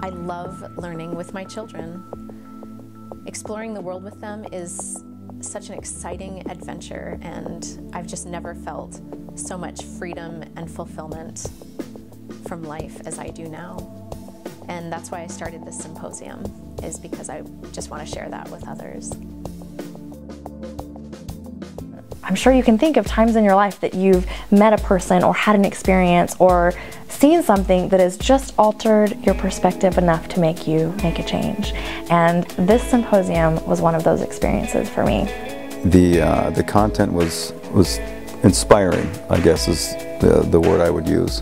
I love learning with my children. Exploring the world with them is such an exciting adventure, and I've just never felt so much freedom and fulfillment from life as I do now. And that's why I started this symposium, is because I just want to share that with others. I'm sure you can think of times in your life that you've met a person or had an experience or seen something that has just altered your perspective enough to make you make a change. And this symposium was one of those experiences for me. The content was inspiring, I guess is the word I would use.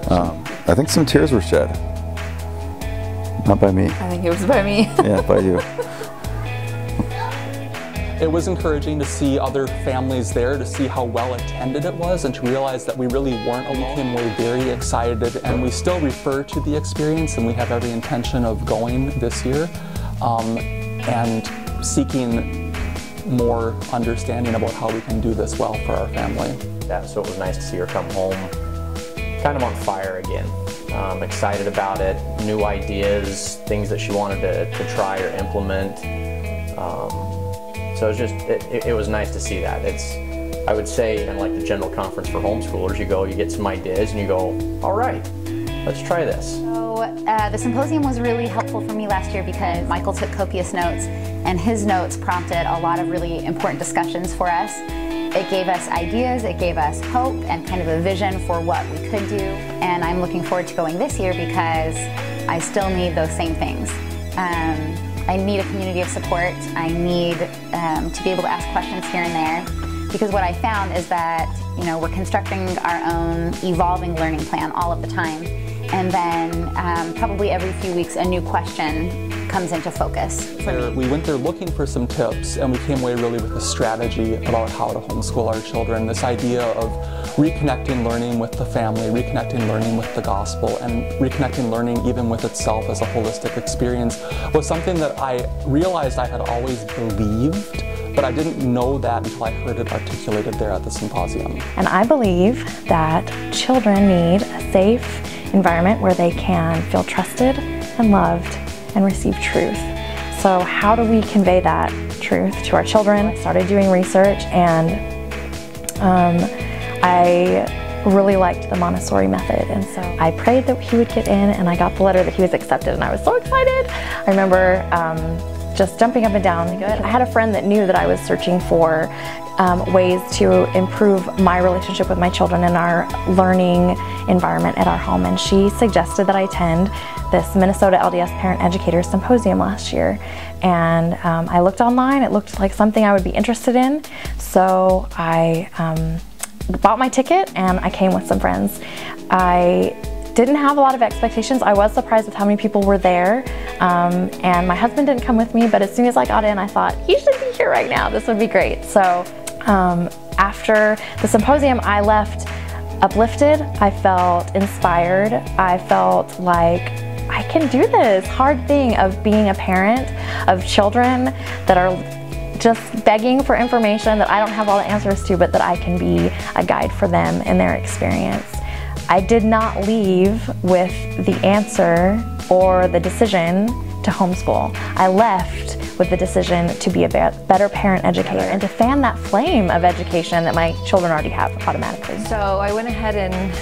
I think some tears were shed. Not by me. I think it was by me. Yeah, by you. It was encouraging to see other families there, to see how well attended it was, and to realize that we really weren't alone. And we're very excited, and we still refer to the experience, and we have every intention of going this year and seeking more understanding about how we can do this well for our family. Yeah, so it was nice to see her come home kind of on fire again. Excited about it, new ideas, things that she wanted to try or implement. So it was nice to see that. I would say, kind of like the general conference for homeschoolers, you go, you get some ideas, and you go, all right, let's try this. So the symposium was really helpful for me last year because Michael took copious notes, and his notes prompted a lot of really important discussions for us. It gave us ideas, it gave us hope, and kind of a vision for what we could do. And I'm looking forward to going this year because I still need those same things. I need a community of support. I need to be able to ask questions here and there, because what I found is that we're constructing our own evolving learning plan all of the time, and then probably every few weeks a new question comes into focus for me. We went there looking for some tips, and we came away really with a strategy about how to homeschool our children. This idea of reconnecting learning with the family, reconnecting learning with the gospel, and reconnecting learning even with itself as a holistic experience was something that I realized I had always believed, but I didn't know that until I heard it articulated there at the symposium. And I believe that children need a safe environment where they can feel trusted and loved and receive truth. So how do we convey that truth to our children? I started doing research, and I really liked the Montessori method, and so I prayed that he would get in, and I got the letter that he was accepted, and I was so excited. I remember just jumping up and down. I had a friend that knew that I was searching for ways to improve my relationship with my children and our learning environment at our home, and she suggested that I attend this Minnesota LDS Parent Educators Symposium last year. And I looked online, it looked like something I would be interested in, so I bought my ticket and I came with some friends. I didn't have a lot of expectations. I was surprised with how many people were there, and my husband didn't come with me, but as soon as I got in, I thought, he should be here right now, this would be great. So after the symposium, I left uplifted, I felt inspired, I felt like I can do this hard thing of being a parent of children that are just begging for information that I don't have all the answers to, but that I can be a guide for them in their experience. I did not leave with the answer or the decision to homeschool. I left with the decision to be a better parent educator and to fan that flame of education that my children already have automatically. So I went ahead and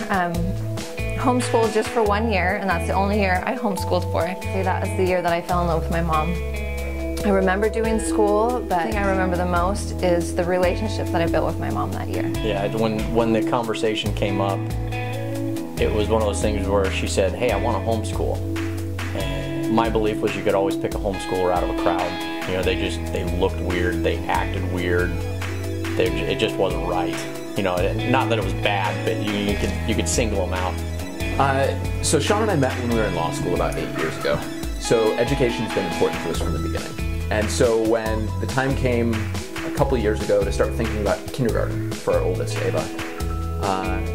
homeschooled just for 1 year, and that's the only year I homeschooled for. So that was the year that I fell in love with my mom. I remember doing school, but the thing I remember the most is the relationship that I built with my mom that year. Yeah, when the conversation came up, it was one of those things where she said, hey, I want to homeschool. And my belief was you could always pick a homeschooler out of a crowd. They looked weird, they acted weird, it just wasn't right. Not that it was bad, but you could single them out. So Sean and I met when we were in law school about 8 years ago. So education's been important to us from the beginning. And so when the time came a couple of years ago to start thinking about kindergarten for our oldest, Ava.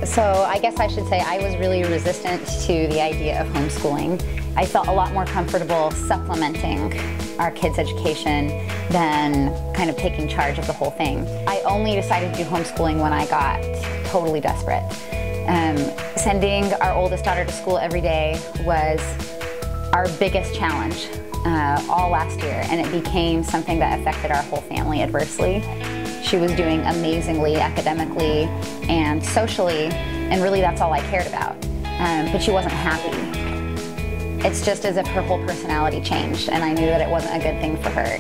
So I guess I should say I was really resistant to the idea of homeschooling. I felt a lot more comfortable supplementing our kids' education than kind of taking charge of the whole thing. I only decided to do homeschooling when I got totally desperate. Sending our oldest daughter to school every day was our biggest challenge all last year, and it became something that affected our whole family adversely. She was doing amazingly academically and socially, and really that's all I cared about. But she wasn't happy. It's just as if her whole personality changed, and I knew that it wasn't a good thing for her.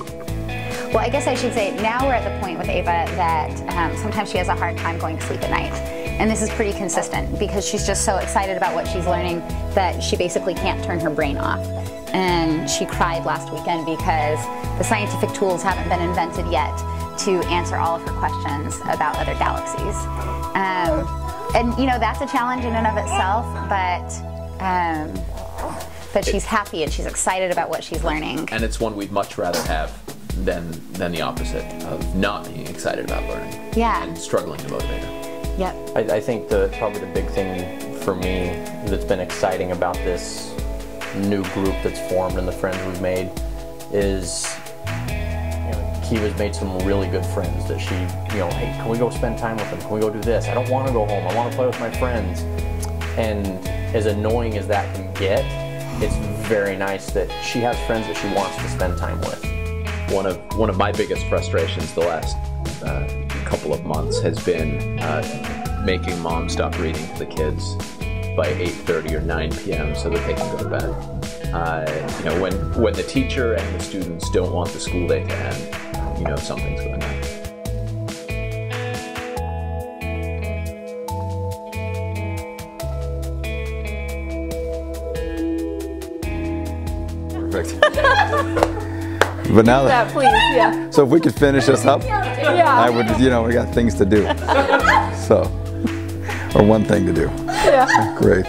Well, I guess I should say now we're at the point with Ava that sometimes she has a hard time going to sleep at night. And this is pretty consistent because she's just so excited about what she's learning that she basically can't turn her brain off. And she cried last weekend because the scientific tools haven't been invented yet to answer all of her questions about other galaxies. And you know, that's a challenge in and of itself, but she's happy and she's excited about what she's learning. And it's one we'd much rather have than the opposite of not being excited about learning. Yeah. And struggling to motivate her. Yep. I think probably the big thing for me that's been exciting about this new group that's formed and the friends we've made is, you know, Kiva's made some really good friends that she, you know, hey, can we go spend time with them? Can we go do this? I don't want to go home. I want to play with my friends. And as annoying as that can get, it's very nice that she has friends that she wants to spend time with. One of my biggest frustrations the last couple of months has been making mom stop reading to the kids by 8:30 or 9 p.m. so that they can go to bed. You know, when the teacher and the students don't want the school day to end, you know something's going on. Perfect. But now that, Please, yeah. so if we could finish this up, Yeah. I would, you know, we got things to do. So, or one thing to do. Yeah. Great.